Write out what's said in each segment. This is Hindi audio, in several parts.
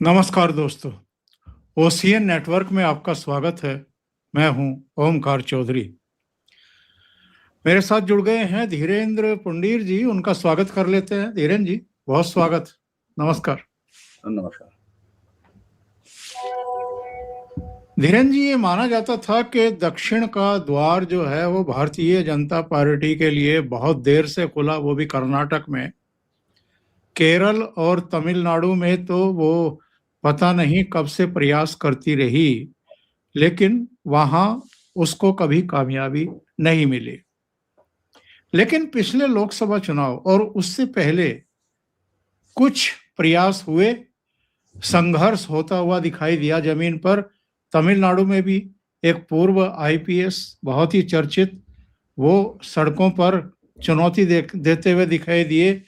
नमस्कार दोस्तों। ओसीएन नेटवर्क में आपका स्वागत है। मैं हूं ओमकार चौधरी। मेरे साथ जुड़ गए हैं धीरेन्द्र पुंडीर जी। उनका स्वागत कर लेते हैं। धीरेन्द्र जी, बहुत स्वागत। नमस्कार। नमस्कार। धीरेन्द्र जी, ये माना जाता था कि दक्षिण का द्वार जो है वो भारतीय जनता पार्टी के लिए बहुत देर से खुला, वो भी कर्नाटक में। केरल और तमिलनाडु में तो वो पता नहीं कब से प्रयास करती रही, लेकिन वहां उसको कभी कामयाबी नहीं मिली। लेकिन पिछले लोकसभा चुनाव और उससे पहले कुछ प्रयास हुए, संघर्ष होता हुआ दिखाई दिया जमीन पर। तमिलनाडु में भी एक पूर्व आईपीएस बहुत ही चर्चित, वो सड़कों पर चुनौती देते हुए दिखाई दिए।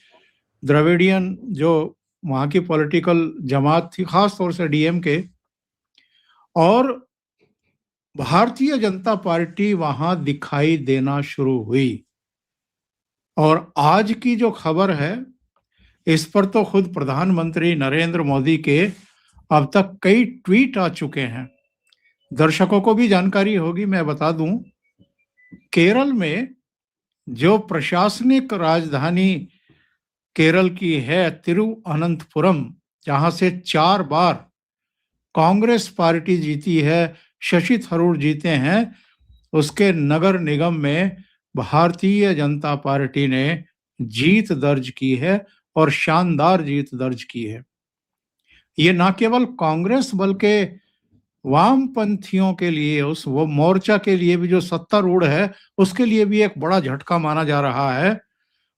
द्रविडियन जो वहाँ की पॉलिटिकल जमात थी, खास तौर से डीएमके, और भारतीय जनता पार्टी वहां दिखाई देना शुरू हुई। और आज की जो खबर है, इस पर तो खुद प्रधानमंत्री नरेंद्र मोदी के अब तक कई ट्वीट आ चुके हैं। दर्शकों को भी जानकारी होगी, मैं बता दूं, केरल में जो प्रशासनिक राजधानी केरल की है तिरुअनंतपुरम, जहां से 4 बार कांग्रेस पार्टी जीती है, शशि थरूर जीते हैं, उसके नगर निगम में भारतीय जनता पार्टी ने जीत दर्ज की है और शानदार जीत दर्ज की है। ये ना केवल कांग्रेस बल्कि वामपंथियों के लिए, उस वो मोर्चा के लिए भी जो सत्तारूढ़ है, उसके लिए भी एक बड़ा झटका माना जा रहा है।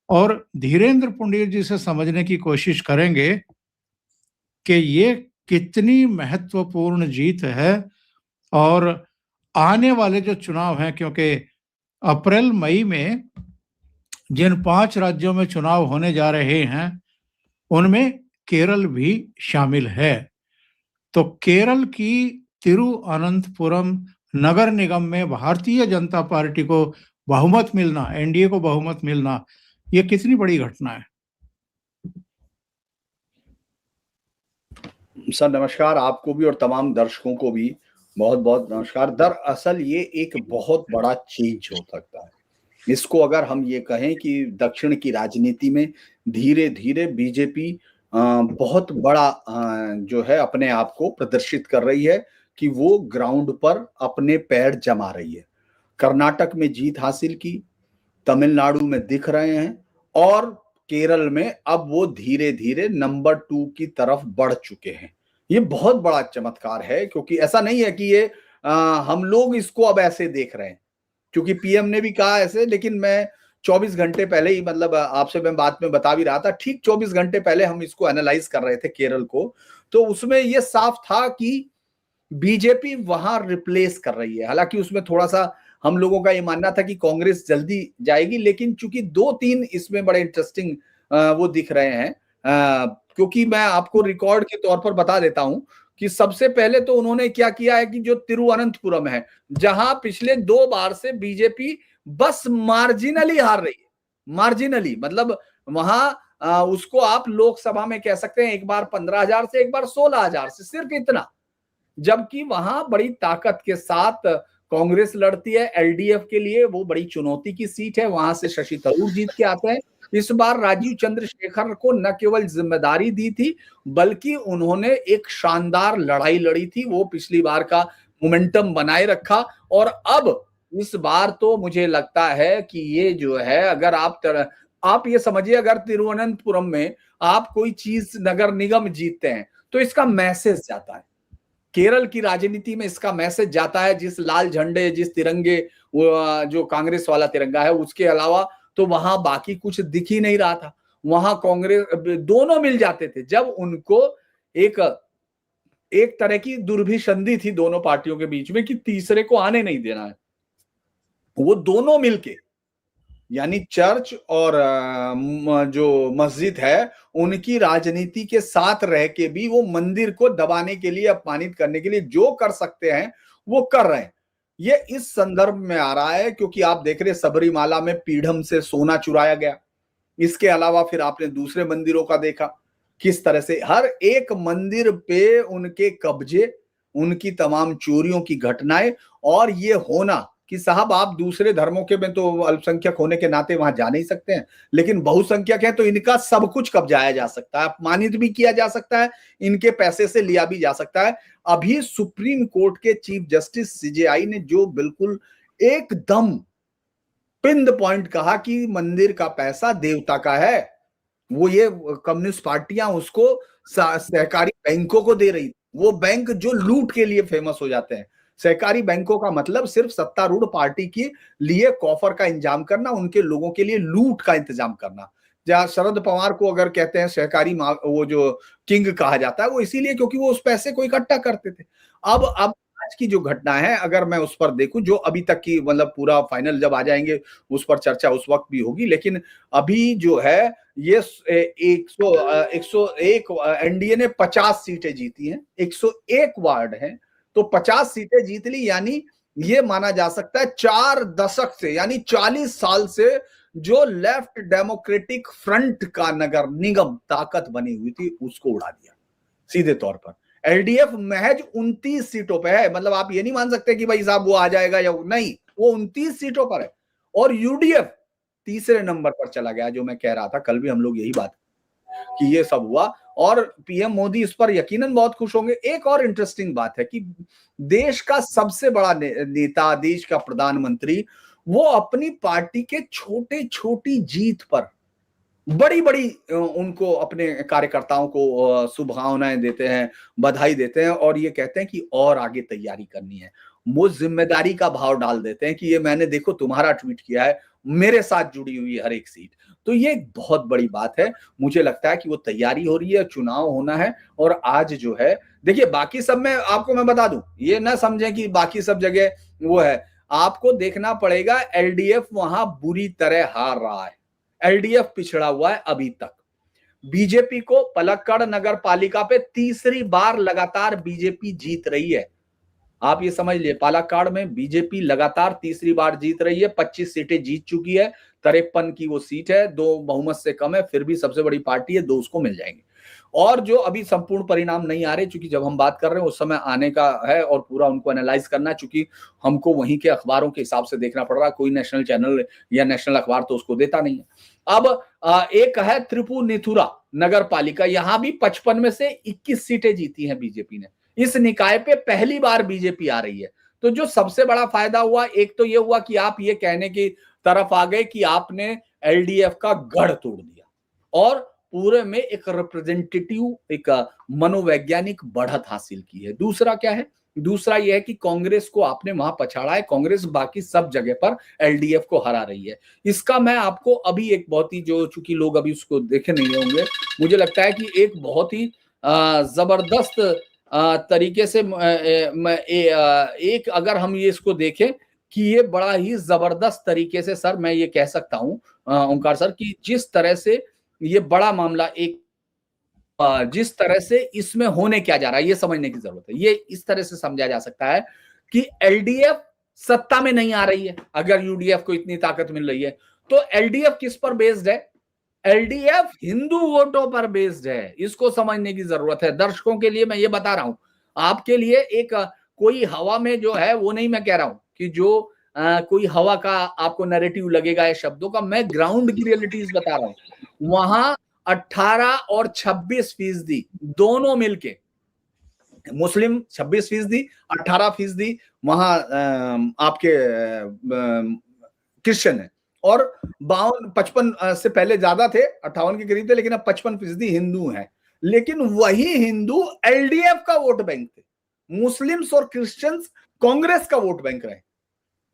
और धीरेन्द्र पुंडीर जी से समझने की कोशिश करेंगे कि ये कितनी महत्वपूर्ण जीत है। और आने वाले जो चुनाव हैं, क्योंकि अप्रैल मई में जिन 5 राज्यों में चुनाव होने जा रहे हैं उनमें केरल भी शामिल है। तो केरल की तिरुअनंतपुरम नगर निगम में भारतीय जनता पार्टी को बहुमत मिलना, एनडीए को बहुमत मिलना, ये कितनी बड़ी घटना है। सर नमस्कार, आपको भी और तमाम दर्शकों को भी बहुत बहुत नमस्कार। दरअसल ये एक बहुत बड़ा चेंज हो सकता है। इसको अगर हम ये कहें कि दक्षिण की राजनीति में धीरे धीरे बीजेपी बहुत बड़ा जो है अपने आप को प्रदर्शित कर रही है कि वो ग्राउंड पर अपने पैर जमा रही है। कर्नाटक में जीत हासिल की, तमिलनाडु में दिख रहे हैं और केरल में अब वो धीरे धीरे नंबर 2 की तरफ बढ़ चुके हैं। ये बहुत बड़ा चमत्कार है, क्योंकि ऐसा नहीं है कि ये हम लोग इसको अब ऐसे देख रहे हैं क्योंकि पीएम ने भी कहा ऐसे, लेकिन मैं 24 घंटे पहले ही, मतलब आपसे मैं बात में बता भी रहा था, ठीक 24 घंटे पहले हम इसको एनालाइज कर रहे थे केरल को, तो उसमें ये साफ था कि बीजेपी वहां रिप्लेस कर रही है। हालांकि उसमें थोड़ा सा हम लोगों का ये मानना था कि कांग्रेस जल्दी जाएगी, लेकिन चूंकि 2-3 इसमें बड़े इंटरेस्टिंग वो दिख रहे हैं, क्योंकि मैं आपको रिकॉर्ड के तौर पर बता देता हूं कि सबसे पहले तो उन्होंने क्या किया है कि जो तिरुवनंतपुरम है, जहां पिछले 2 बार से बीजेपी बस मार्जिनली हार रही है, मार्जिनली, मतलब वहां उसको आप लोकसभा में कह सकते हैं एक बार 15,000 से, एक बार 16,000 से, सिर्फ इतना। जबकि वहां बड़ी ताकत के साथ कांग्रेस लड़ती है एलडीएफ के लिए, वो बड़ी चुनौती की सीट है, वहां से शशि थरूर जीत के आते हैं। इस बार राजीव चंद्रशेखर को न केवल जिम्मेदारी दी थी, बल्कि उन्होंने एक शानदार लड़ाई लड़ी थी, वो पिछली बार का मोमेंटम बनाए रखा। और अब इस बार तो मुझे लगता है कि ये जो है, अगर आप ये समझिए, अगर तिरुवनंतपुरम में आप कोई चीज नगर निगम जीतते हैं तो इसका मैसेज जाता है, केरल की राजनीति में इसका मैसेज जाता है। जिस लाल झंडे, जिस तिरंगे, वो जो कांग्रेस वाला तिरंगा है, उसके अलावा तो वहां बाकी कुछ दिख ही नहीं रहा था। वहां कांग्रेस दोनों मिल जाते थे जब उनको एक एक तरह की दुर्भिसंधि थी दोनों पार्टियों के बीच में कि तीसरे को आने नहीं देना है। वो दोनों मिलके, यानी चर्च और जो मस्जिद है, उनकी राजनीति के साथ रह के भी वो मंदिर को दबाने के लिए, अपमानित करने के लिए जो कर सकते हैं वो कर रहे हैं। ये इस संदर्भ में आ रहा है क्योंकि आप देख रहे सबरीमाला में पीढ़म से सोना चुराया गया। इसके अलावा फिर आपने दूसरे मंदिरों का देखा किस तरह से हर एक मंदिर पे उनके कब्जे, उनकी तमाम चोरियों की घटनाएं, और ये होना कि साहब आप दूसरे धर्मों के में तो अल्पसंख्यक होने के नाते वहां जा नहीं सकते हैं, लेकिन बहुसंख्यक है तो इनका सब कुछ कब्जाया जा सकता है, अपमानित भी किया जा सकता है, इनके पैसे से लिया भी जा सकता है। अभी सुप्रीम कोर्ट के चीफ जस्टिस सीजेआई ने जो बिल्कुल एकदम पिन द पॉइंट कहा कि मंदिर का पैसा देवता का है, वो ये कम्युनिस्ट पार्टियां उसको सहकारी बैंकों को दे रही, वो बैंक जो लूट के लिए फेमस हो जाते हैं। सहकारी बैंकों का मतलब सिर्फ सत्तारूढ़ पार्टी के लिए कॉफर का इंतजाम करना, उनके लोगों के लिए लूट का इंतजाम करना। जहां शरद पवार को अगर कहते हैं सहकारी वो जो किंग कहा जाता है, वो इसीलिए क्योंकि वो उस पैसे को इकट्ठा करते थे। अब आज की जो घटना है, अगर मैं उस पर देखूं, जो अभी तक की मतलब पूरा फाइनल जब आ जाएंगे उस पर चर्चा उस वक्त भी होगी, लेकिन अभी जो है ये 101 एनडीए ने 50 सीटें जीती हैं, 101 वार्ड हैं, तो 50 सीटें जीत ली, यानी ये माना जा सकता है 4 दशक से, यानी 40 साल से जो लेफ्ट डेमोक्रेटिक फ्रंट का नगर निगम ताकत बनी हुई थी उसको उड़ा दिया सीधे तौर पर। एलडीएफ महज 29 सीटों पे है, मतलब आप ये नहीं मान सकते कि भाई साहब वो आ जाएगा या नहीं, वो 29 सीटों पर है। और यूडीएफ तीसरे नंबर पर चला गया, जो मैं कह रहा था कल भी हम लोग यही बात कि ये सब हुआ, और पीएम मोदी इस पर यकीनन बहुत खुश होंगे। एक और इंटरेस्टिंग बात है कि देश का सबसे बड़ा नेता, देश का प्रधानमंत्री, वो अपनी पार्टी के छोटे छोटी जीत पर बड़ी बड़ी उनको अपने कार्यकर्ताओं को शुभकामनाएं देते हैं, बधाई देते हैं, और ये कहते हैं कि और आगे तैयारी करनी है। वो जिम्मेदारी का भाव डाल देते हैं कि ये मैंने देखो तुम्हारा ट्वीट किया है, मेरे साथ जुड़ी हुई हर एक सीट। तो ये एक बहुत बड़ी बात है। मुझे लगता है कि वो तैयारी हो रही है, चुनाव होना है, और आज जो है देखिए, बाकी सब में आपको मैं बता दूं, ये ना समझें कि बाकी सब जगह वो है, आपको देखना पड़ेगा एलडीएफ वहां बुरी तरह हार रहा है, एलडीएफ पिछड़ा हुआ है अभी तक। बीजेपी को पलक्कड़ नगर पालिका पे तीसरी बार लगातार बीजेपी जीत रही है। आप ये समझ लिए, पालक्काड़ में बीजेपी लगातार तीसरी बार जीत रही है, 25 सीटें जीत चुकी है, 53 की वो सीट है, 2 बहुमत से कम है, फिर भी सबसे बड़ी पार्टी है, 2 उसको मिल जाएंगे। और जो अभी संपूर्ण परिणाम नहीं आ रहे, चूंकि जब हम बात कर रहे हैं उस समय आने का है और पूरा उनको एनालाइज करना, चूंकि हमको वहीं के अखबारों के हिसाब से देखना पड़ रहा है, कोई नेशनल चैनल या नेशनल अखबार तो उसको देता नहीं है। अब एक है त्रिपुनिथुरा नगर पालिका, यहां भी 55 में से 21 सीटें जीती हैं बीजेपी ने। इस निकाय पे पहली बार बीजेपी आ रही है। तो जो सबसे बड़ा फायदा हुआ, एक तो ये हुआ कि आप ये कहने की तरफ आ गए कि आपने एलडीएफ का गढ़ तोड़ दिया और पूरे में एक रिप्रेजेंटेटिव, एक मनोवैज्ञानिक बढ़त हासिल की है। दूसरा क्या है? दूसरा यह है कि कांग्रेस को आपने वहां पछाड़ा है, कांग्रेस बाकी सब जगह पर एलडीएफ को हरा रही है। इसका मैं आपको अभी एक बहुत ही, जो चूंकि लोग अभी उसको देखे नहीं होंगे, मुझे लगता है कि एक बहुत ही जबरदस्त तरीके से एक अगर हम ये इसको देखें कि ये बड़ा ही जबरदस्त तरीके से, सर मैं ये कह सकता हूं ओंकार सर, कि जिस तरह से ये बड़ा मामला, एक जिस तरह से इसमें होने क्या जा रहा है ये समझने की जरूरत है। ये इस तरह से समझा जा सकता है कि एलडीएफ सत्ता में नहीं आ रही है, अगर यूडीएफ को इतनी ताकत मिल रही है तो एलडीएफ किस पर बेस्ड है? एलडीएफ हिंदू वोटों पर बेस्ड है, इसको समझने की जरूरत है। दर्शकों के लिए मैं ये बता रहा हूं, आपके लिए एक कोई हवा में जो है वो नहीं मैं कह रहा हूं कि जो कोई हवा का आपको नैरेटिव लगेगा या शब्दों का, मैं ग्राउंड की रियलिटीज बता रहा हूं। वहां 18 और 26% दोनों मिलके, मुस्लिम 26%, 18% वहां आपके क्रिश्चियन है, और 55 से पहले ज्यादा थे, 58 के करीब थे, लेकिन अब 55% हिंदू हैं। लेकिन वही हिंदू एलडीएफ का वोट बैंक थे, मुस्लिम्स और क्रिश्चियंस कांग्रेस का वोट बैंक रहे।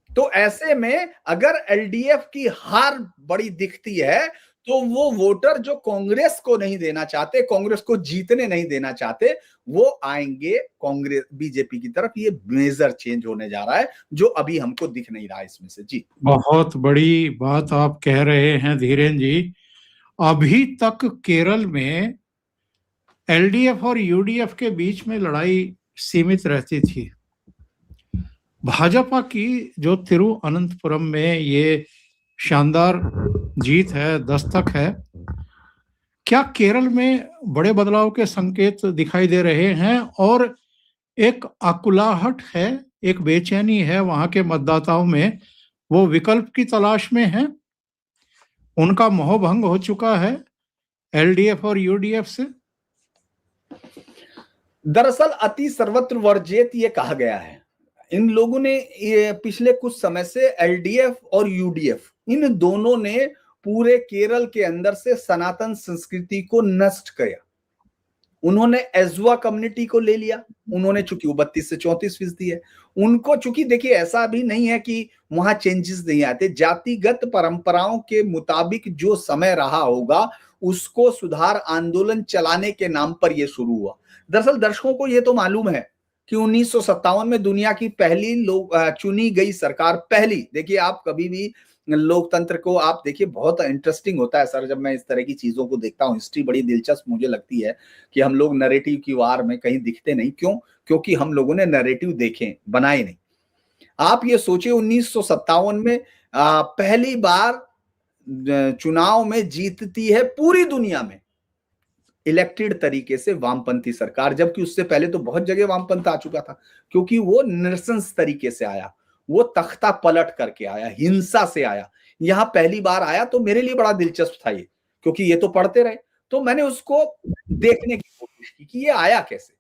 तो ऐसे में अगर एलडीएफ की हार बड़ी दिखती है तो वो वोटर जो कांग्रेस को नहीं देना चाहते, कांग्रेस को जीतने नहीं देना चाहते, वो आएंगे कांग्रेस बीजेपी की तरफ। ये मेजर चेंज होने जा रहा है जो अभी हमको दिख नहीं रहा है इसमें से। जी, बहुत बड़ी बात आप कह रहे हैं धीरेन जी। अभी तक केरल में एलडीएफ और यूडीएफ के बीच में लड़ाई सीमित रहती थी। भाजपा की जो तिरुअनंतपुरम में ये शानदार जीत है, दस्तक है, क्या केरल में बड़े बदलाव के संकेत दिखाई दे रहे हैं और एक आकुलाहट है, एक बेचैनी है वहां के मतदाताओं में, वो विकल्प की तलाश में है, उनका मोहभंग हो चुका है एलडीएफ और यूडीएफ से? दरअसल अति सर्वत्र वर्जित ये कहा गया है। इन लोगों ने ये पिछले कुछ समय से एलडीएफ और यूडीएफ इन दोनों ने पूरे केरल के अंदर से सनातन संस्कृति को नष्ट किया। उन्होंने एजवा कम्युनिटी को ले लिया। उन्होंने, चूंकि वो 32 से 34% है, उनको, चूंकि देखिए ऐसा भी नहीं है कि वहां चेंजेस नहीं आते, जातिगत परंपराओं के मुताबिक जो समय रहा होगा उसको सुधार आंदोलन चलाने के नाम पर यह शुरू हुआ। दरअसल दर्शकों को यह तो मालूम है कि 1957 में दुनिया की पहली चुनी गई सरकार, पहली, देखिए आप कभी भी लोकतंत्र को आप देखिए, बहुत इंटरेस्टिंग होता है सर जब मैं इस तरह की चीजों को देखता हूँ। हिस्ट्री बड़ी दिलचस्प मुझे लगती है कि हम लोग नैरेटिव की वार में कहीं दिखते नहीं। क्यों? क्योंकि हम लोगों ने नैरेटिव देखे, बनाए नहीं। आप ये सोचिए 1957 में पहली बार चुनाव में जीतती है पूरी दुनिया में इलेक्टेड तरीके से वामपंथी सरकार, जबकि उससे पहले तो बहुत जगह वामपंथ आ चुका था, क्योंकि वो निरसंस तरीके से आया, वो तख्ता पलट करके आया, हिंसा से आया। यहां पहली बार आया तो मेरे लिए बड़ा दिलचस्प था ये, क्योंकि ये तो पढ़ते रहे, तो मैंने उसको देखने की कोशिश की कि ये आया कैसे।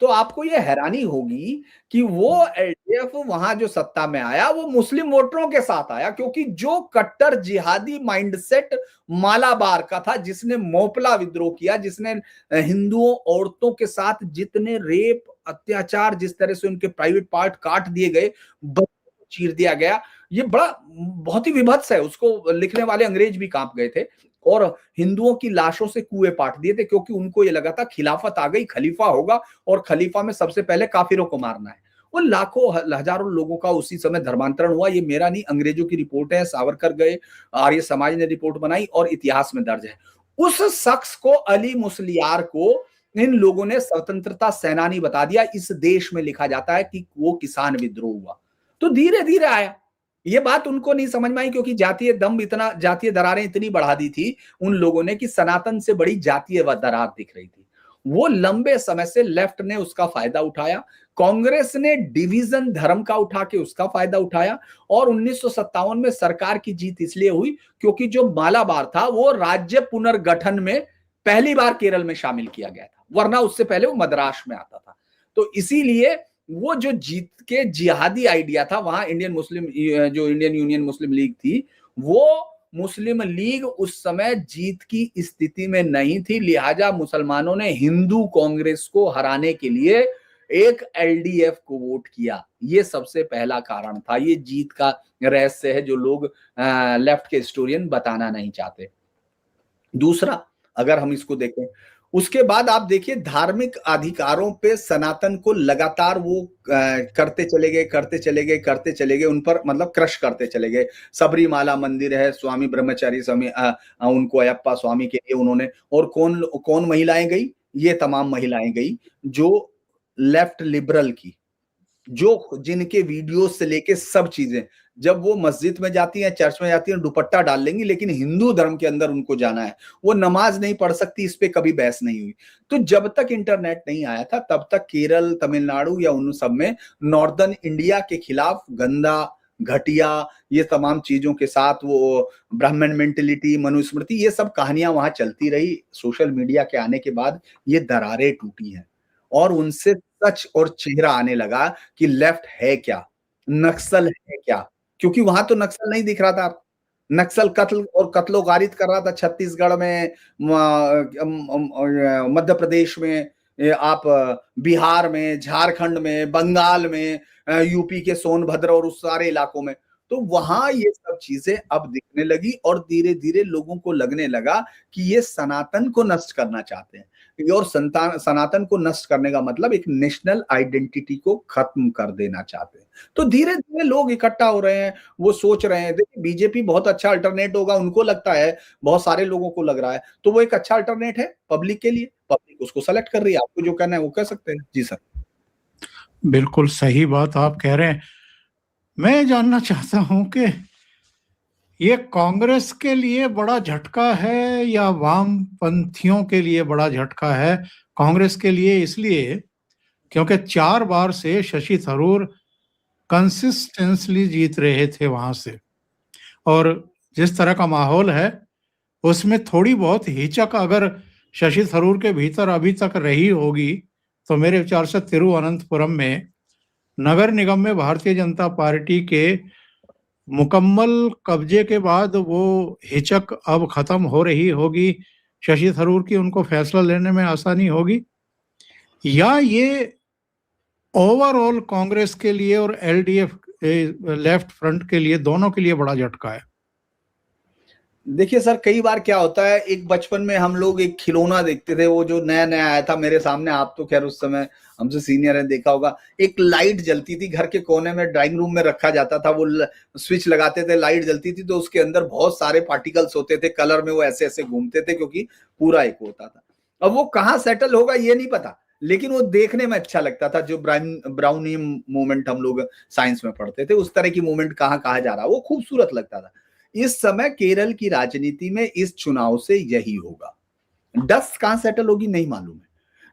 तो आपको ये हैरानी होगी कि वो एलडीएफ वहां जो सत्ता में आया वो मुस्लिम वोटरों के साथ आया, क्योंकि जो कट्टर जिहादी माइंडसेट मालाबार का था, जिसने मोपला विद्रोह किया, जिसने हिंदुओं औरतों के साथ जितने रेप अत्याचार, जिस तरह से उनके प्राइवेट पार्ट काट दिए गए, बच्चों को चीर दिया गया, ये बड़ा बहुत ही विभत्स है। उसको लिखने वाले अंग्रेज भी कांप गए थे और हिंदुओं की लाशों से कुएं पाट दिए थे, क्योंकि उनको ये लगा था खिलाफत आ गई, खलीफा होगा और खलीफा में सबसे पहले काफिरों को मारना है। वो लाखों हजारों लोगों का उसी समय धर्मांतरण हुआ। ये मेरा नहीं, अंग्रेजों की रिपोर्ट है, सावरकर गए, आर्य समाज ने रिपोर्ट बनाई और इतिहास में दर्ज है। उस शख्स को, अली मुसलियार को, इन लोगों ने स्वतंत्रता सेनानी बता दिया। इस देश में लिखा जाता है कि वो किसान विद्रोह हुआ। तो धीरे धीरे आया। ये बात उनको नहीं समझ में आई, क्योंकि जातीय दम इतना, जातीय दरारें इतनी बढ़ा दी थी उन लोगों ने कि सनातन से बड़ी जातीय दरार दिख रही थी। वो लंबे समय से लेफ्ट ने उसका फायदा उठाया, कांग्रेस ने डिवीजन धर्म का उठा के उसका फायदा उठाया, और 1957 में सरकार की जीत इसलिए हुई क्योंकि जो मालाबार था वो राज्य पुनर्गठन में पहली बार केरल में शामिल किया गया था, वरना उससे पहले वो मद्रास में आता था। तो इसीलिए वो जो जीत के जिहादी आइडिया था वहां, इंडियन यूनियन मुस्लिम लीग थी, वो मुस्लिम लीग उस समय जीत की स्थिति में नहीं थी, लिहाजा मुसलमानों ने हिंदू कांग्रेस को हराने के लिए एक एलडीएफ को वोट किया। ये सबसे पहला कारण था। ये जीत का रहस्य है जो लोग लेफ्ट के हिस्टोरियन बताना नहीं चाहते। दूसरा, अगर हम इसको देखें, उसके बाद आप देखिए धार्मिक अधिकारों पे सनातन को लगातार वो करते चले गए, उन पर मतलब क्रश करते चले गए। सबरीमाला मंदिर है, स्वामी ब्रह्मचारी स्वामी, उनको अयप्पा स्वामी के लिए उन्होंने, और कौन कौन महिलाएं गई? ये तमाम महिलाएं गई जो लेफ्ट लिबरल की, जो जिनके वीडियोस से लेके सब चीजें, जब वो मस्जिद में जाती हैं, चर्च में जाती हैं, दुपट्टा डाल लेंगी, लेकिन हिंदू धर्म के अंदर उनको जाना है। वो नमाज नहीं पढ़ सकती, इस पे कभी बहस नहीं हुई। तो जब तक इंटरनेट नहीं आया था तब तक केरल, तमिलनाडु या उन सब में नॉर्दर्न इंडिया के खिलाफ गंदा, घटिया, ये तमाम चीजों के साथ वो ब्राह्मण मेंटेलिटी, मनुस्मृति, ये सब कहानियां वहां चलती रही। सोशल मीडिया के आने के बाद ये दरारें टूटी हैं और उनसे सच और चेहरा आने लगा कि लेफ्ट है क्या, नक्सल है क्या। क्योंकि वहां तो नक्सल नहीं दिख रहा था। नक्सल कत्ल और कत्लो गारित कर रहा था छत्तीसगढ़ में, मध्य प्रदेश में, आप बिहार में, झारखंड में, बंगाल में, यूपी के सोनभद्र और उस सारे इलाकों में। तो वहां ये सब चीजें अब दिखने लगी और धीरे धीरे लोगों को लगने लगा कि ये सनातन को नष्ट करना चाहते हैं। और सनातन को नष्ट करने का मतलब एक नेशनल आइडेंटिटी को खत्म कर देना चाहते हैं। तो धीरे धीरे लोग इकट्ठा हो रहे हैं, वो सोच रहे हैं। देखिए बीजेपी बहुत अच्छा अल्टरनेट होगा, उनको लगता है, बहुत सारे लोगों को लग रहा है, तो वो एक अच्छा अल्टरनेट है पब्लिक के लिए। पब्लिक उसको सेलेक्ट कर रही है। आपको जो कहना है वो कह सकते हैं। जी सर। बिल्कुल सही बात आप कह रहे हैं। मैं जानना चाहता हूं कि ये कांग्रेस के लिए बड़ा झटका है या वामपंथियों के लिए बड़ा झटका है? कांग्रेस के लिए इसलिए क्योंकि 4 बार से शशि थरूर कंसिस्टेंटली जीत रहे थे वहां से, और जिस तरह का माहौल है उसमें थोड़ी बहुत हिचक अगर शशि थरूर के भीतर अभी तक रही होगी तो मेरे विचार से तिरुवनंतपुरम में नगर निगम में भारतीय जनता पार्टी के मुकम्मल कब्जे के बाद वो हिचक अब खत्म हो रही होगी, शशि थरूर की उनको फैसला लेने में आसानी होगी, या ये ओवरऑल कांग्रेस के लिए और एलडीएफ लेफ्ट फ्रंट के लिए, दोनों के लिए बड़ा झटका है? देखिए सर, कई बार क्या होता है, एक बचपन में हम लोग एक खिलौना देखते थे, वो जो नया नया आया था मेरे सामने, आप तो खैर उस समय हमसे सीनियर है, देखा होगा, एक लाइट जलती थी घर के कोने में, ड्राइंग रूम में रखा जाता था, वो स्विच लगाते थे, लाइट जलती थी, तो उसके अंदर बहुत सारे पार्टिकल्स होते थे, कलर में वो ऐसे ऐसे घूमते थे, क्योंकि पूरा एक होता था। अब वो कहाँ सेटल होगा ये नहीं पता, लेकिन वो देखने में अच्छा लगता था। जो ब्राउनियम मूवमेंट हम लोग साइंस में पढ़ते थे, उस तरह की मूवमेंट कहाँ कहा जा रहा, वो खूबसूरत लगता था। इस समय केरल की राजनीति में इस चुनाव से यही होगा। डस्ट कहां सेटल होगी नहीं मालूम है,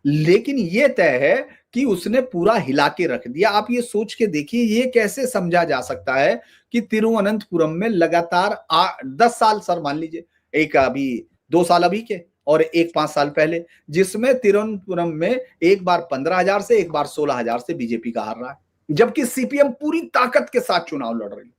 लेकिन यह तय है कि उसने पूरा हिला के रख दिया। आप ये सोच के देखिए, ये कैसे समझा जा सकता है कि तिरुवनंतपुरम में लगातार 10 साल, सर मान लीजिए, एक अभी 2 साल अभी के और एक 5 साल पहले, जिसमें तिरुवनंतपुरम में एक बार 15,000 से, एक बार 16,000 से बीजेपी का हार रहा है, जबकि सीपीएम पूरी ताकत के साथ चुनाव लड़ रही है।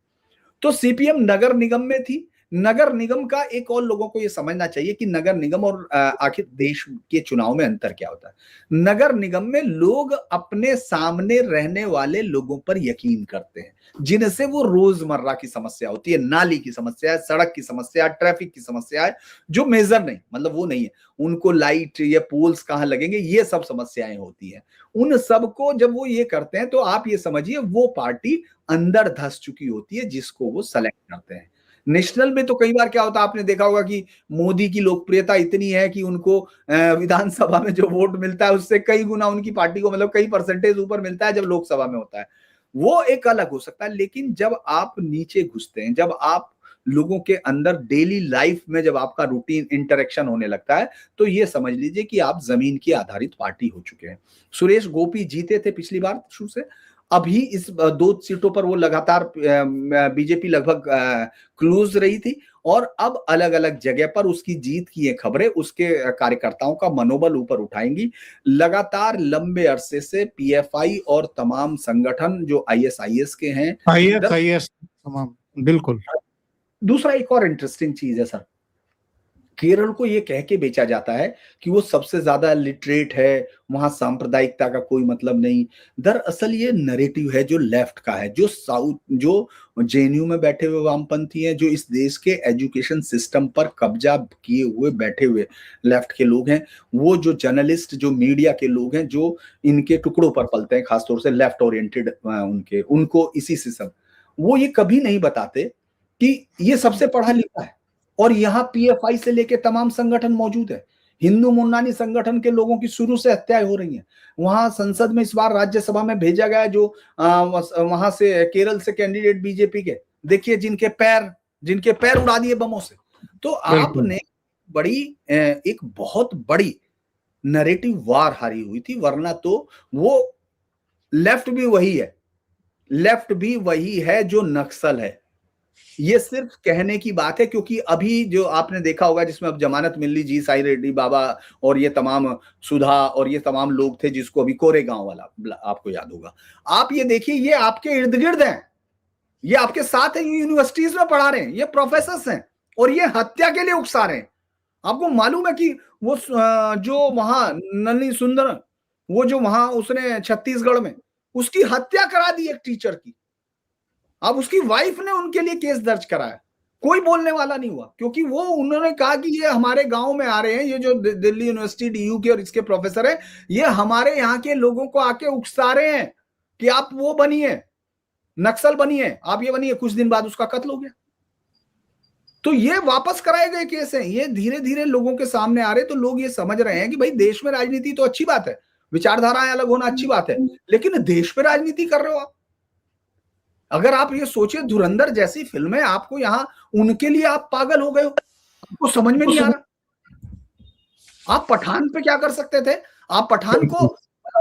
तो सीपीएम नगर निगम में थी। नगर निगम का एक और लोगों को यह समझना चाहिए कि नगर निगम और आखिर देश के चुनाव में अंतर क्या होता है। नगर निगम में लोग अपने सामने रहने वाले लोगों पर यकीन करते हैं, जिनसे वो रोजमर्रा की समस्या होती है, नाली की समस्या है, सड़क की समस्या है, ट्रैफिक की समस्या है, जो मेजर नहीं, मतलब वो नहीं है, उनको लाइट या पोल्स कहाँ लगेंगे, ये सब समस्याएं होती है। उन सबको जब वो ये करते हैं तो आप ये समझिए वो पार्टी अंदर धस चुकी होती है जिसको वो सेलेक्ट करते हैं। नेशनल में तो कई बार क्या होता है, आपने देखा होगा कि मोदी की लोकप्रियता इतनी है कि उनको विधानसभा में जो वोट मिलता है उससे कई गुना उनकी पार्टी को, मतलब कई परसेंटेज ऊपर मिलता है जब लोकसभा में होता है। वो एक अलग हो सकता है, लेकिन जब आप नीचे घुसते हैं, जब आप लोगों के अंदर डेली लाइफ में जब आपका रूटीन इंटरेक्शन होने लगता है, तो ये समझ लीजिए कि आप जमीन की आधारित पार्टी हो चुके हैं। सुरेश गोपी जीते थे पिछली बार शुरू से, अभी इस 2 सीटों पर वो लगातार बीजेपी लगभग क्लोज रही थी, और अब अलग अलग जगह पर उसकी जीत की ये खबरें उसके कार्यकर्ताओं का मनोबल ऊपर उठाएंगी। लगातार लंबे अरसे से पीएफआई और तमाम संगठन जो आईएसआईएस के हैं, आईएस तमाम, बिल्कुल। दूसरा एक और इंटरेस्टिंग चीज है सर, केरल को ये कह के बेचा जाता है कि वो सबसे ज्यादा लिटरेट है, वहां सांप्रदायिकता का कोई मतलब नहीं। दरअसल ये नैरेटिव है जो लेफ्ट का है, जो साउथ, जो जेएनयू में बैठे हुए वामपंथी हैं, जो इस देश के एजुकेशन सिस्टम पर कब्जा किए हुए बैठे हुए लेफ्ट के लोग हैं, वो जो जर्नलिस्ट, जो मीडिया के लोग हैं, जो इनके टुकड़ों पर पलते हैं, खासतौर से लेफ्ट ओरिएंटेड उनको इसी सिस्टम, वो ये कभी नहीं बताते कि ये सबसे पढ़ा लिखा है, और यहाँ पीएफआई से लेके तमाम संगठन मौजूद है। हिंदू मुन्नानी संगठन के लोगों की शुरू से हत्याएं हो रही हैं। वहां संसद में इस बार राज्यसभा में भेजा गया जो वहां से केरल से कैंडिडेट बीजेपी के, देखिए जिनके पैर उड़ा दिए बमों से। तो आपने बड़ी एक बहुत बड़ी नैरेटिव वार हारी हुई थी, वरना तो वो लेफ्ट भी वही है जो नक्सल है। ये सिर्फ कहने की बात है, क्योंकि अभी जो आपने देखा होगा जिसमें अब जमानत मिल ली, जी साई रेड्डी बाबा और ये तमाम सुधा और ये तमाम लोग थे, जिसको अभी कोरेगांव वाला आपको याद होगा। आप ये देखिए, ये आपके इर्द गिर्द हैं, ये आपके साथ हैं, यूनिवर्सिटीज में पढ़ा रहे हैं, ये प्रोफेसर हैं, और ये हत्या के लिए उकसा रहे हैं। आपको मालूम है कि वो जो वहां नलिनी सुंदर, वो जो वहां उसने छत्तीसगढ़ में उसकी हत्या करा दी एक टीचर की, अब उसकी वाइफ ने उनके लिए केस दर्ज कराया, कोई बोलने वाला नहीं हुआ, क्योंकि वो उन्होंने कहा कि ये हमारे गांव में आ रहे हैं, ये जो दिल्ली यूनिवर्सिटी डीयू के और इसके प्रोफेसर हैं, ये हमारे यहाँ के लोगों को आके उकसा रहे हैं कि आप वो बनिए, नक्सल बनिए, आप ये बनिए। कुछ दिन बाद उसका कत्ल हो गया। तो ये वापस कराए गए केस हैं, ये धीरे धीरे लोगों के सामने आ रहे, तो लोग ये समझ रहे हैं कि भाई देश में राजनीति तो अच्छी बात है, विचारधाराएं अलग होना अच्छी बात है, लेकिन देश में राजनीति कर रहे हो आप। अगर आप ये सोचिए, धुरंधर जैसी फिल्में आपको यहां, उनके लिए आप पागल हो गए हो, आपको समझ में नहीं आ रहा। आप पठान पे क्या कर सकते थे? आप पठान को,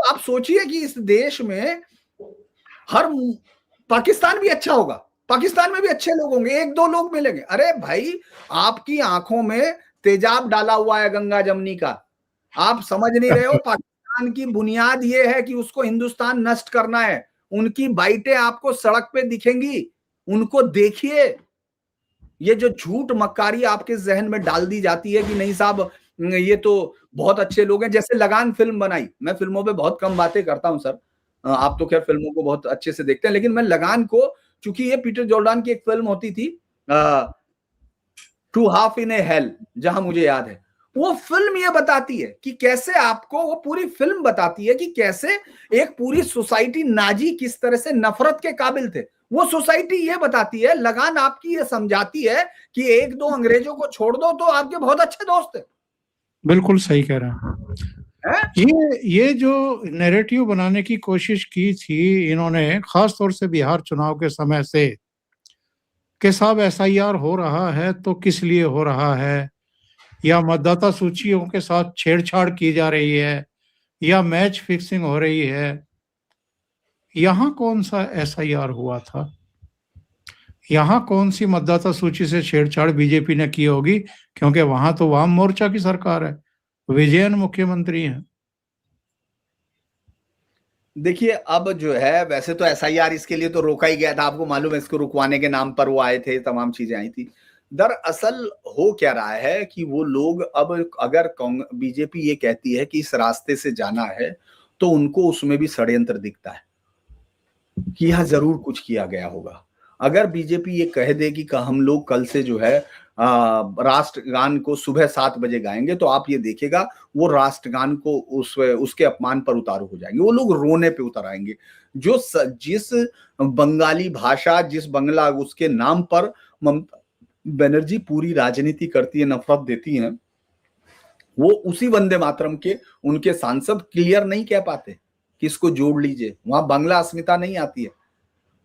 आप सोचिए कि इस देश में हर, पाकिस्तान भी अच्छा होगा, पाकिस्तान में भी अच्छे लोग होंगे, एक दो लोग मिलेंगे। अरे भाई, आपकी आंखों में तेजाब डाला हुआ है गंगा जमनी का, आप समझ नहीं रहे हो। पाकिस्तान की बुनियाद ये है कि उसको हिंदुस्तान नष्ट करना है। उनकी बाइटें आपको सड़क पे दिखेंगी, उनको देखिए। ये जो झूठ मक्कारी आपके जहन में डाल दी जाती है कि नहीं साहब ये तो बहुत अच्छे लोग हैं, जैसे लगान फिल्म बनाई। मैं फिल्मों पे बहुत कम बातें करता हूं सर, आप तो खैर फिल्मों को बहुत अच्छे से देखते हैं, लेकिन मैं लगान को, चूंकि ये पीटर जॉर्डान की एक फिल्म होती थी two half in a hell, जहां मुझे याद है, वो फिल्म ये बताती है कि कैसे आपको, वो पूरी फिल्म बताती है कि कैसे एक पूरी सोसाइटी नाजी किस तरह से नफरत के काबिल थे। वो सोसाइटी ये बताती है, लगान आपकी ये समझाती है कि एक दो अंग्रेजों को छोड़ दो तो आपके बहुत अच्छे दोस्त हैं। बिल्कुल सही कह रहे हैं। ये जो नैरेटिव बनाने की कोशिश की थी इन्होंने, खास तौर से बिहार चुनाव के समय से, कि साहब एसआईआर हो रहा है तो किस लिए हो रहा है, या मतदाता सूचियों के साथ छेड़छाड़ की जा रही है, या मैच फिक्सिंग हो रही है। यहाँ कौन सा एसआईआर हुआ था? यहाँ कौन सी मतदाता सूची से छेड़छाड़ बीजेपी ने की होगी? क्योंकि वहां तो वाम मोर्चा की सरकार है, विजयन मुख्यमंत्री हैं। देखिए, अब जो है, वैसे तो एसआईआर इसके लिए तो रोका ही गया था, आपको मालूम है, इसको रुकवाने के नाम पर वो आए थे, तमाम चीजें आई थी। दरअसल हो क्या रहा है कि वो लोग अब, अगर बीजेपी ये कहती है कि इस रास्ते से जाना है, तो उनको उसमें भी षड्यंत्र दिखता है कि यहाँ जरूर कुछ किया गया होगा। अगर बीजेपी ये कह दे कि हम लोग कल से जो है राष्ट्रगान को सुबह 7 बजे गाएंगे, तो आप ये देखिएगा वो राष्ट्रगान को उसके अपमान पर उतारू हो जाएंगे, वो लोग रोने पे उतर आएंगे। जिस बंगाली भाषा, जिस बंगला, उसके नाम पर ममता बनर्जी पूरी राजनीति करती है, नफरत देती है, वो उसी वंदे मातरम के उनके सांसद क्लियर नहीं कह पाते कि इसको जोड़ लीजिए। वहां बांग्ला अस्मिता नहीं आती है।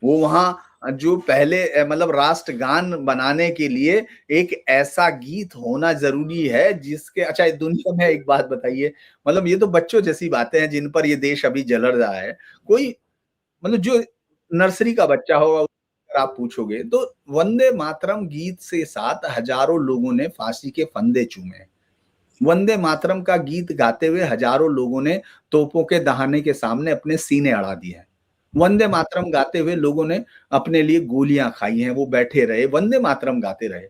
वो वहां जो पहले, मतलब राष्ट्रगान बनाने के लिए एक ऐसा गीत होना जरूरी है जिसके, अच्छा दुनिया में एक बात बताइए, मतलब ये तो बच्चों जैसी बातें हैं जिन पर ये देश अभी जल रहा है। कोई, मतलब जो नर्सरी का बच्चा होगा, अगर आप पूछोगे तो वंदे मातरम गीत से साथ हजारों लोगों ने फांसी के फंदे चूमे। वंदे मातरम का गीत गाते हुए हजारों लोगों ने तोपों के दहाने के सामने अपने सीने अड़ा दिए हैं। वंदे मातरम गाते हुए लोगों ने अपने लिए गोलियां खाई हैं, वो बैठे रहे, वंदे मातरम गाते रहे।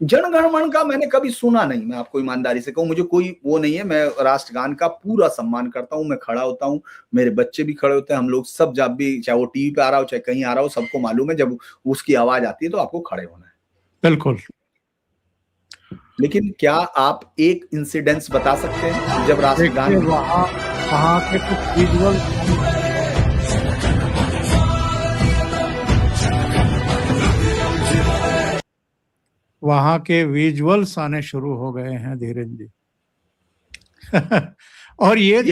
जन गण मन का मैंने कभी सुना नहीं, मैं आपको ईमानदारी से कहूं, मुझे कोई वो नहीं है, मैं राष्ट्रगान का पूरा सम्मान करता हूं, मैं खड़ा होता हूं, मेरे बच्चे भी खड़े होते हैं, हम लोग सब, जब भी, चाहे वो टीवी पे आ रहा हो चाहे कहीं आ रहा हो, सबको मालूम है जब उसकी आवाज आती है तो आपको खड़े होना है। बिल्कुल। लेकिन क्या आप एक इंसिडेंस बता सकते हैं जब राष्ट्रगान, वहाँ वहाँ के कुछ विजुअल, वहाँ के विजुअल्स आने शुरू हो गए हैं धीरेन्द्र जी। और ये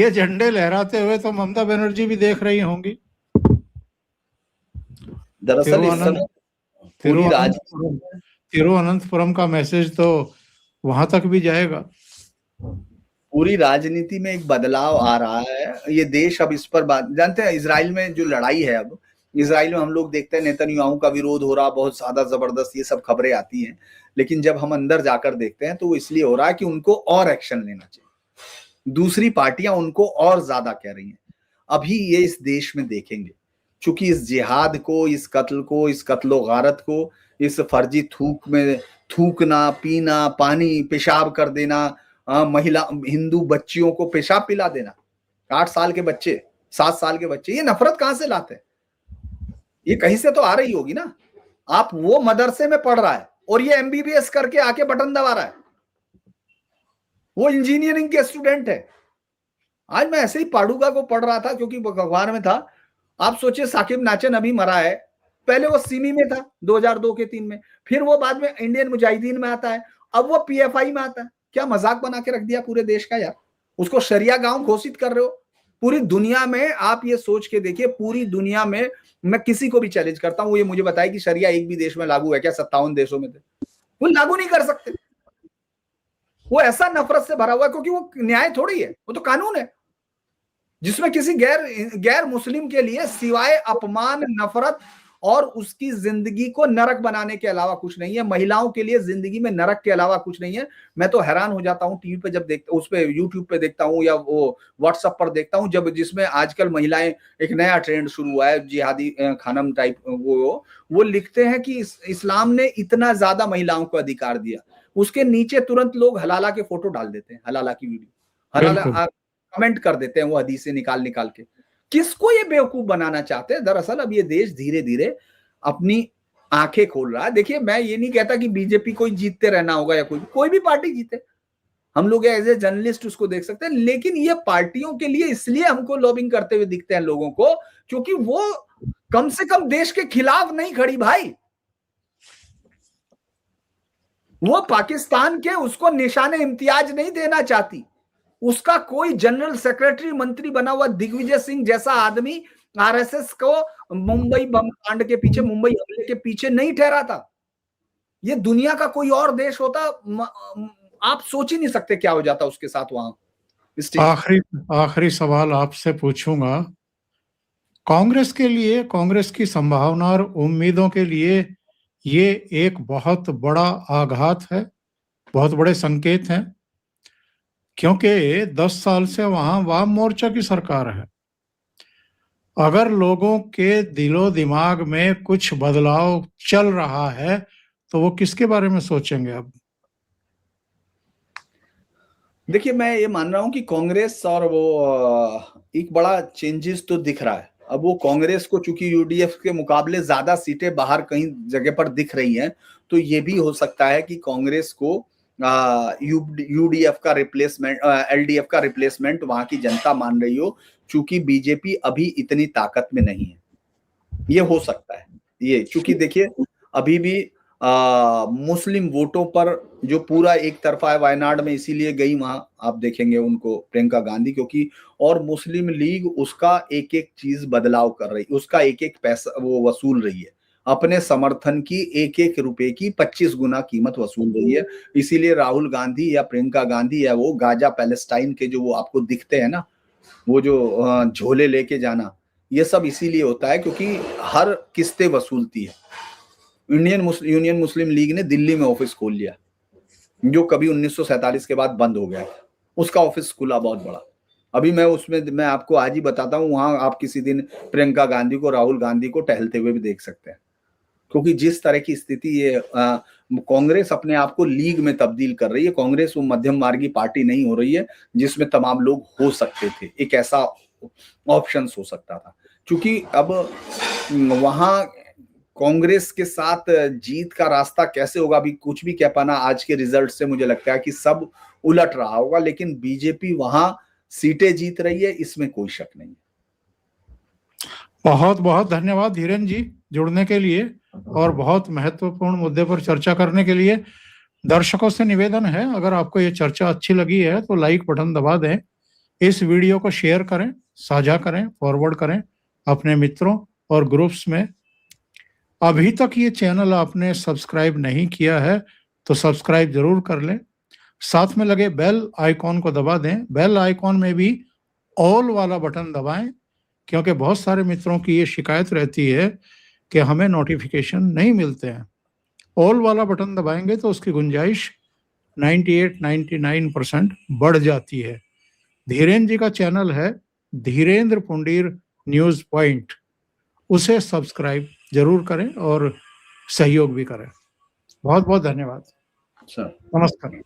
झंडे लहराते हुए तो ममता बनर्जी भी देख रही होंगी। दरअसल इस समय पूरी तिरुवनंतपुरम का मैसेज तो वहां तक भी जाएगा। पूरी राजनीति में एक बदलाव आ रहा है। ये देश अब इस पर बात, जानते हैं इजराइल में जो लड़ाई है, अब इजराइल में हम लोग देखते हैं नेतन्याहू का विरोध हो रहा, बहुत ज्यादा जबरदस्त, ये सब खबरें आती हैं। लेकिन जब हम अंदर जाकर देखते हैं तो वो इसलिए हो रहा है कि उनको और एक्शन लेना चाहिए, दूसरी पार्टियां उनको और ज्यादा कह रही हैं। अभी ये इस देश में देखेंगे, चूंकि इस जिहाद को, इस कत्ल को, इस कत्लो गारत को, इस फर्जी थूक में थूकना, पीना, पानी पेशाब कर देना, महिला हिंदू बच्चियों को पेशाब पिला देना, 8 साल के बच्चे, 7 साल के बच्चे, ये नफरत कहां से लाते हैं? ये कहीं से तो आ रही होगी ना। आप, वो मदरसे में पढ़ रहा है और ये एमबीबीएस करके आके बटन दबा रहा है, वो इंजीनियरिंग के स्टूडेंट है। आज मैं ऐसे ही पाडुगा को पढ़ रहा था क्योंकि अखबार में था। आप सोचिए, साकिब नाचन अभी मरा है, पहले वो सिमी में था 2002 के 3 में, फिर वो बाद में इंडियन मुजाहिदीन में आता है, अब वो पीएफआई में आता है। क्या मजाक बना के रख दिया पूरे देश का यार। उसको शरिया गांव घोषित कर रहे हो, पूरी दुनिया में आप ये सोच के देखिए, पूरी दुनिया में मैं किसी को भी चैलेंज करता हूं, ये मुझे बताए कि शरिया एक भी देश में लागू है क्या? 57 देशों में थे, वो लागू नहीं कर सकते। वो ऐसा नफरत से भरा हुआ है, क्योंकि वो न्याय थोड़ी है, वो तो कानून है, जिसमें किसी गैर मुस्लिम के लिए सिवाय अपमान, नफरत और उसकी जिंदगी को नरक बनाने के अलावा कुछ नहीं है। महिलाओं के लिए जिंदगी में नरक के अलावा कुछ नहीं है। मैं तो हैरान हो जाता हूँ टीवी पे जब देखता, उस पे यूट्यूब पे देखता हूँ या वो व्हाट्सएप पर देखता हूँ, जब जिसमें आजकल महिलाएं, एक नया ट्रेंड शुरू हुआ है जिहादी खानम टाइप, वो लिखते हैं कि इस्लाम ने इतना ज्यादा महिलाओं को अधिकार दिया, उसके नीचे तुरंत लोग हलाला के फोटो डाल देते हैं, हलाला की वीडियो, हलाला कमेंट कर देते हैं वो हदीसें निकाल के। किसको ये बेवकूफ बनाना चाहते हैं? दरअसल अब ये देश धीरे धीरे अपनी आंखें खोल रहा है। देखिए, मैं ये नहीं कहता कि बीजेपी को ही जीतते रहना होगा या कोई भी पार्टी जीते, हम लोग एज ए जर्नलिस्ट उसको देख सकते हैं, लेकिन ये पार्टियों के लिए इसलिए हमको लॉबिंग करते हुए दिखते हैं लोगों को, क्योंकि वो कम से कम देश के खिलाफ नहीं खड़ी भाई। वो पाकिस्तान के उसको निशाने इम्तियाज नहीं देना चाहती। उसका कोई जनरल सेक्रेटरी मंत्री बना हुआ दिग्विजय सिंह जैसा आदमी आरएसएस को मुंबई बम कांड के पीछे, मुंबई हमले के पीछे नहीं ठहरा था। ये दुनिया का कोई और देश होता, आप सोच ही नहीं सकते क्या हो जाता उसके साथ वहां। आखिरी सवाल आपसे पूछूंगा, कांग्रेस के लिए, कांग्रेस की संभावना और उम्मीदों के लिए ये एक बहुत बड़ा आघात है, बहुत बड़े संकेत हैं, क्योंकि 10 साल से वहां वाम मोर्चा की सरकार है। अगर लोगों के दिलो दिमाग में कुछ बदलाव चल रहा है तो वो किसके बारे में सोचेंगे अब? देखिए, मैं ये मान रहा हूं कि कांग्रेस और वो एक बड़ा चेंजेस तो दिख रहा है। अब वो कांग्रेस को चूंकि यूडीएफ के मुकाबले ज्यादा सीटें बाहर कहीं जगह पर दिख रही हैं, तो ये भी हो सकता है कि कांग्रेस को यूडीएफ का रिप्लेसमेंट, एलडीएफ का रिप्लेसमेंट वहां की जनता मान रही हो, चूंकि बीजेपी अभी इतनी ताकत में नहीं है। ये हो सकता है, ये चूंकि देखिए अभी भी मुस्लिम वोटों पर जो पूरा एक तरफा है वायनाड में, इसीलिए गई वहां, आप देखेंगे उनको प्रियंका गांधी, क्योंकि और मुस्लिम लीग उसका एक एक चीज बदलाव कर रही, उसका एक एक पैसा वो वसूल रही है, अपने समर्थन की एक एक रुपए की 25 गुना कीमत वसूल रही है। इसीलिए राहुल गांधी या प्रियंका गांधी या वो गाजा पैलेस्टाइन के जो वो आपको दिखते हैं ना, वो जो झोले लेके जाना, ये सब इसीलिए होता है क्योंकि हर किस्तें वसूलती है। यूनियन मुस्लिम लीग ने दिल्ली में ऑफिस खोल लिया, जो कभी 1947 के बाद बंद हो गया था, उसका ऑफिस खुला बहुत बड़ा। अभी मैं आपको आज ही बताता हूँ, वहां आप किसी दिन प्रियंका गांधी को, राहुल गांधी को टहलते हुए भी देख सकते हैं, क्योंकि जिस तरह की स्थिति ये कांग्रेस अपने आप को लीग में तब्दील कर रही है। कांग्रेस वो मध्यम मार्गी पार्टी नहीं हो रही है जिसमें तमाम लोग हो सकते थे, एक ऐसा ऑप्शन हो सकता था। क्योंकि अब वहां कांग्रेस के साथ जीत का रास्ता कैसे होगा अभी कुछ भी कह पाना, आज के रिजल्ट से मुझे लगता है कि सब उलट रहा होगा, लेकिन बीजेपी वहां सीटें जीत रही है, इसमें कोई शक नहीं। बहुत बहुत धन्यवाद धीरेन जी जुड़ने के लिए और बहुत महत्वपूर्ण मुद्दे पर चर्चा करने के लिए। दर्शकों से निवेदन है, अगर आपको ये चर्चा अच्छी लगी है तो लाइक बटन दबा दें, इस वीडियो को शेयर करें, साझा करें, फॉरवर्ड करें अपने मित्रों और ग्रुप्स में। अभी तक ये चैनल आपने सब्सक्राइब नहीं किया है तो सब्सक्राइब जरूर कर लें, साथ में लगे बेल आइकॉन को दबा दें। बेल आइकॉन में भी ऑल वाला बटन दबाएं, क्योंकि बहुत सारे मित्रों की ये शिकायत रहती है कि हमें नोटिफिकेशन नहीं मिलते हैं। ऑल वाला बटन दबाएंगे तो उसकी गुंजाइश 98-99% बढ़ जाती है। धीरेन्द्र जी का चैनल है धीरेन्द्र पुंडीर न्यूज पॉइंट, उसे सब्सक्राइब जरूर करें और सहयोग भी करें। बहुत बहुत धन्यवाद। अच्छा, नमस्कार।